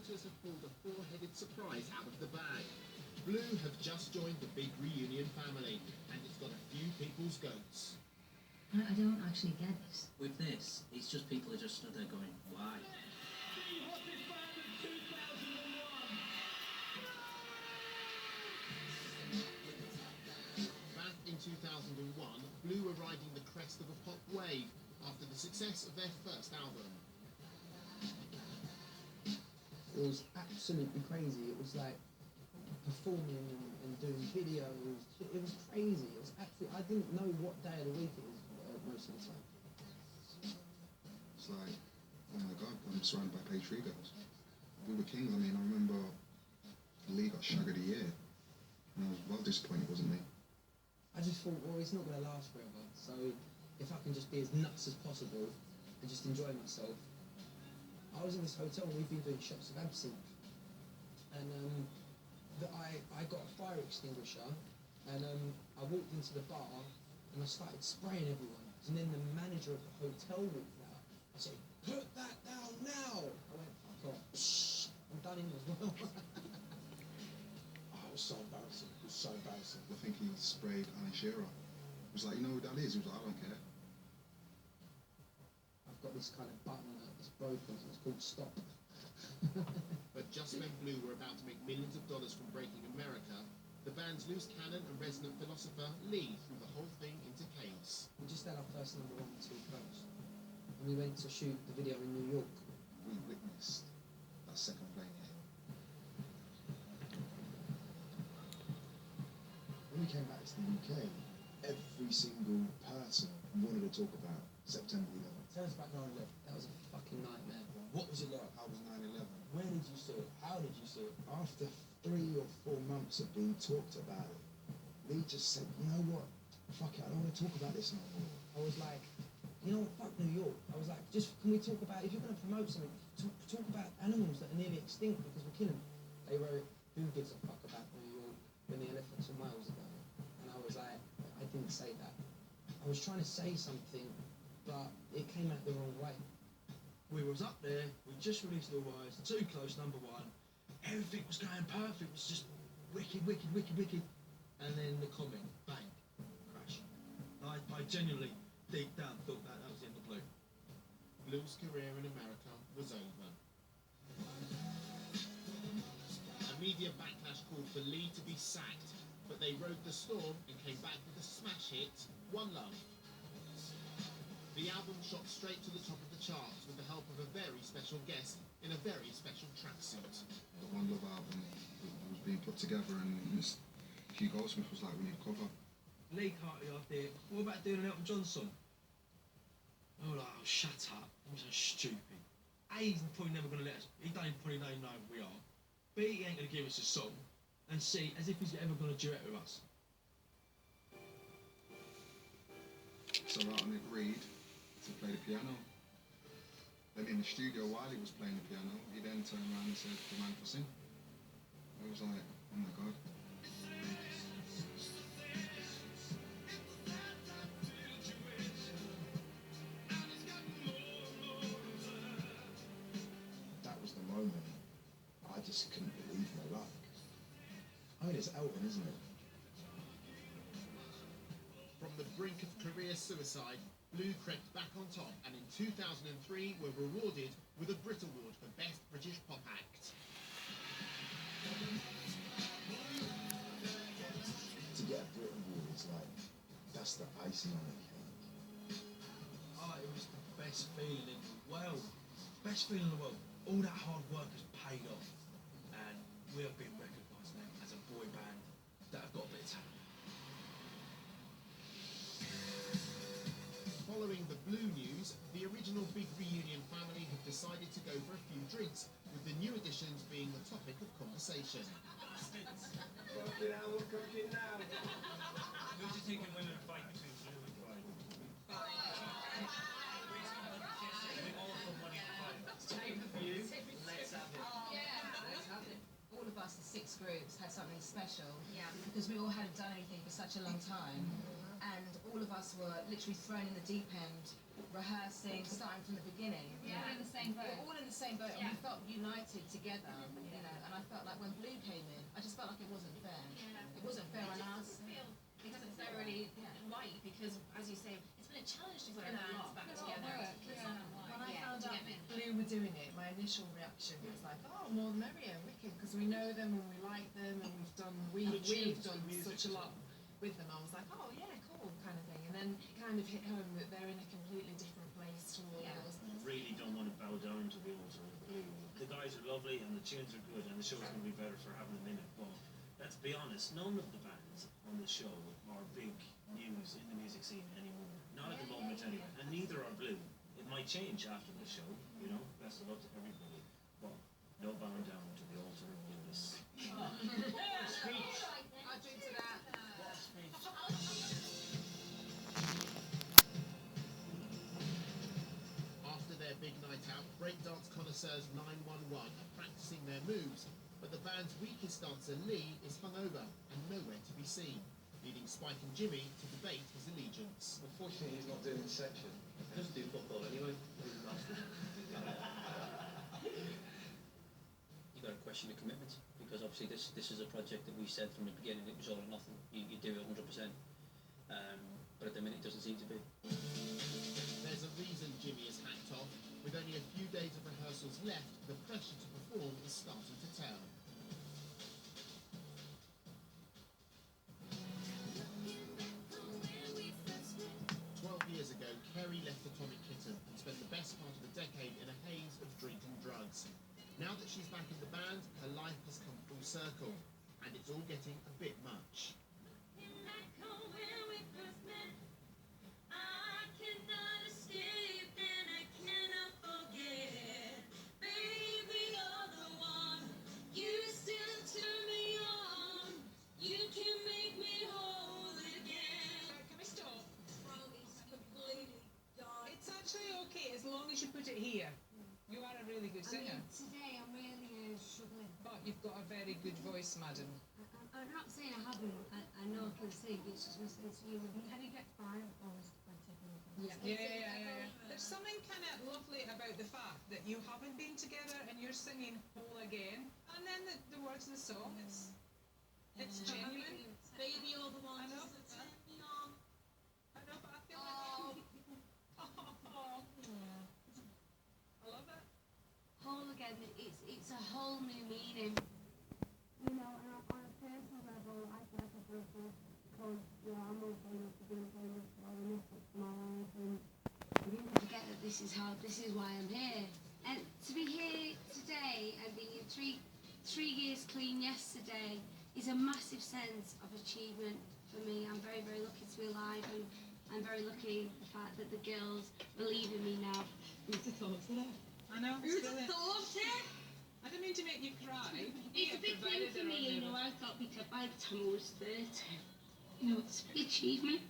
supporters have pulled a four-headed surprise out of the bag. Blue have just joined the big reunion family, and it's got a few people's goats. I don't actually get it. With this, it's just people are just stood there going, why? Back in 2001, Blue were riding the crest of a pop wave after the success of their first album. It was absolutely crazy. It was like performing and doing videos. It was crazy. It was absolutely. I didn't know what day of the week it was most of the time. It's like, oh my God, I'm surrounded by Page 3 girls. We were kings. I mean, I remember Lee got Shag of the Year, and I was well disappointed it wasn't me. I just thought, well, it's not going to last forever. So if I can just be as nuts as possible and just enjoy myself. I was in this hotel and we've been doing shots of absinthe, and I got a fire extinguisher, and I walked into the bar and I started spraying everyone. And then the manager of the hotel walked out. I said, "Put that down now!" I went, "Fuck off! Psh, I'm done in as well." Oh, it was so embarrassing. It was so embarrassing. I think he sprayed Alan Shearer. It was like, you know who that is? He was like, I don't care. I've got this kind of button that's broken, so it's called stop. But just when Blue were about to make millions of dollars from breaking America, the band's loose cannon and resonant philosopher Lee threw the whole thing into chaos. We just had our first number 1 and 2 coast, and we went to shoot the video in New York. We witnessed that second plane hit. When we came back to the UK, every single person wanted to talk about September 11th. Tell us about 9/11. That was a fucking nightmare. What was it like? How was 9/11? Where did you see it? How did you see it? After 3 or 4 months of being talked about it, Lee just said, you know what? Fuck it, I don't want to talk about this no more. I was like, you know what, fuck New York. I was like, just, can we talk about, if you're going to promote something, talk about animals that are nearly extinct because we're killing them. They wrote, who gives a fuck about New York when the elephants and whales are going? And I was like, I didn't say that. I was trying to say something, but it came out the wrong way. We was up there, we just released the wires, Too Close, number 1. Everything was going perfect, it was just wicked, wicked, wicked, wicked. And then the comment, bang, crash. I genuinely, deep down, thought that was the end of Blue. Blue's career in America was over. A media backlash called for Lee to be sacked, but they rode the storm and came back with the smash hit, One Love. The album shot straight to the top of the charts with the help of a very special guest in a very special tracksuit. The One Love album was being put together, and Miss Hugh Goldsmith was like, we need a cover. Lee Carter out there, what about doing an Elton John song? I was like, oh, shut up, I'm so stupid. A, he's probably never going to let us, he don't probably know who we are. B, he ain't going to give us a song. And C, as if he's ever going to duet with us. So Roughton agreed to play the piano. Then in the studio, while he was playing the piano, he then turned around and said, "The man for sing." I was like, oh my God. That was the moment. I just couldn't believe my luck. I mean, it's Elton, isn't it? From the brink of career suicide, Blue crept back on top and in 2003 were rewarded with a Brit Award for Best British Pop Act. To get a Brit Award is like, that's the icing on the cake. Oh, it was the best feeling in the world. Best feeling in the world. All that hard work has paid off. And we have been recognised now as a boy band that have got a bit of talent. Following the Blue news, the original Big Reunion family have decided to go for a few drinks, with the new additions being the topic of conversation. Cooking now, we're cooking now. Who do you think are winning a fight between Blue and Clyde? We all put money on Clyde. Take the view. Let's have it. Let's have it. All of us, the 6 groups, had something special. Yeah. Because we all hadn't done anything for such a long time. and all of us were literally thrown in the deep end, rehearsing, starting from the beginning. Yeah, we're in the same boat. We're all in the same boat, and we felt united together, you know. And I felt like when Blue came in, I just felt like it wasn't fair. It wasn't fair on us. It doesn't feel really right because, as you say, it's been a challenge to put the bands back together. When I found out that Blue were doing it, my initial reaction was like, oh, more the merrier, wicked, because we know them and we like them and we've done such a lot with them. I was like, oh yeah, cool, kind of thing. And then it kind of hit home that they're in a completely different place to all of us. Really don't want to bow down to the altar. The guys are lovely and the tunes are good and the show's going to be better for having them in it. But let's be honest, none of the bands on the show are big news in the music scene anymore. Not at the moment anyway. And neither are Blue. It might change after the show, you know. Best of luck to everybody. But no bowing down to the altar in this. Speech. I drink to that. After their big night out, breakdance connoisseurs 911 are practicing their moves, but the band's weakest dancer, Lee, is hungover and nowhere to be seen, leading Spike and Jimmy to debate his allegiance. Unfortunately, he's not doing the section. He doesn't do football anyway. You got to question the commitment because obviously this is a project that we said from the beginning it was all or nothing. You do it 100%, but at the minute it doesn't seem to be. There's a reason Jimmy is hacked off. With only a few days of rehearsals left, the pressure to perform is starting to tell. 12 years ago, Kerry left Atomic Kitten and spent the best part of a decade in a haze of drink and drugs. Now that she's back in the band, her life has come full circle, and it's all getting a bit much. It's actually okay as long as you put it here. You are a really good singer. Today I'm really struggling. But you've got a very good voice, madam. I'm not saying I haven't. I know I can sing. It's just listening to you. Can you get fine or is it quite Yeah. There's something kind of lovely about the fact that you haven't been together and you're singing Whole Again, and then the words of the song, it's genuine. Baby, all the ones. I know. I know, but I feel like... I love it. Whole again, it's a whole new meaning. You know, on a personal level, I feel like I've grown because, you know, I'm all famous for being famous for all the for my life, and I didn't forget that this is why I'm here. And to be here today and being three years clean yesterday is a massive sense of achievement for me. I'm very, very lucky to be alive, and I'm very lucky the fact that the girls believe in me now. Who'd have thought that? I know, it's brilliant. I didn't mean to make you cry. It's a big thing for me, you know. I thought because by the time I was 30, you know, it's a big achievement.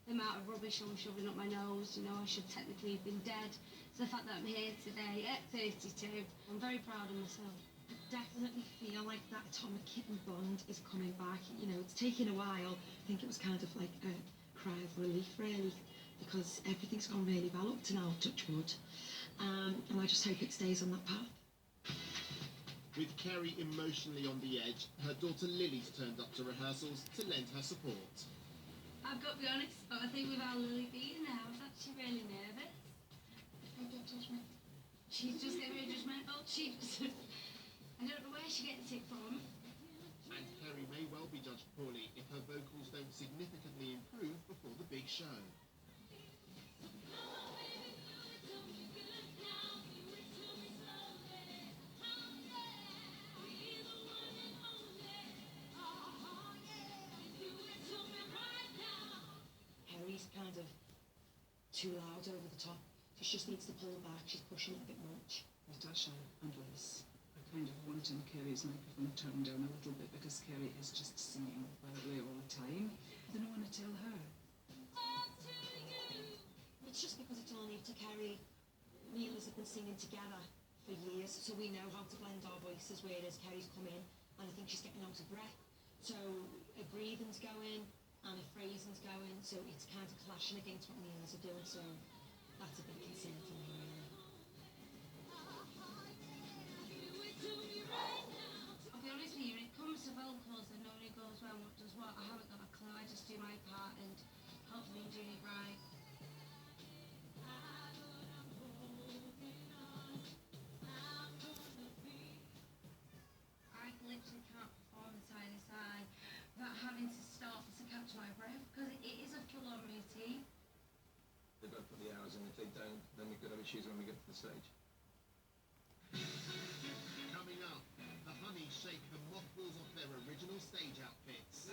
The amount of rubbish I was shoving up my nose, you know, I should technically have been dead. So the fact that I'm here today at 32, I'm very proud of myself. I definitely feel like that Atomic Kitten bond is coming back. You know, it's taken a while. I think it was kind of like a cry of relief, really, because everything's gone really well up to now, touch wood. And I just hope it stays on that path. With Kerry emotionally on the edge, her daughter Lily's turned up to rehearsals to lend her support. I've got to be honest, I think without Lily being there, I was actually really nervous. I get judgmental. She's just getting really judgmental. I don't know where she gets it from. And Kerry may well be judged poorly if her vocals don't significantly improve before the big show. Harry's kind of too loud over the top. She just needs to pull back. She's pushing it a bit much. Natasha and Liz are kind of wanting Kerry's microphone turned down a little bit because Kerry is just singing loudly all the time. They don't want to tell her. It's just because it's all new to Kerry. Me and Liz have been singing together for years, so we know how to blend our voices, whereas Kerry's come in and I think she's getting out of breath. So her breathing's going and her lessons going, so it's kind of clashing against what my ears are doing, so that's a big concern for me, really. I'll be honest with you, when it comes to vocals and nobody goes well what does what, I haven't got a clue. I just do my part and hopefully I'm doing it right. I literally can't perform side to side without having to stop to catch my breath because it is a full-on routine. They've got to put the hours in. If they don't, then we could have issues when we get to the stage. Coming up, the Honey shake the mothballs off their original stage outfits.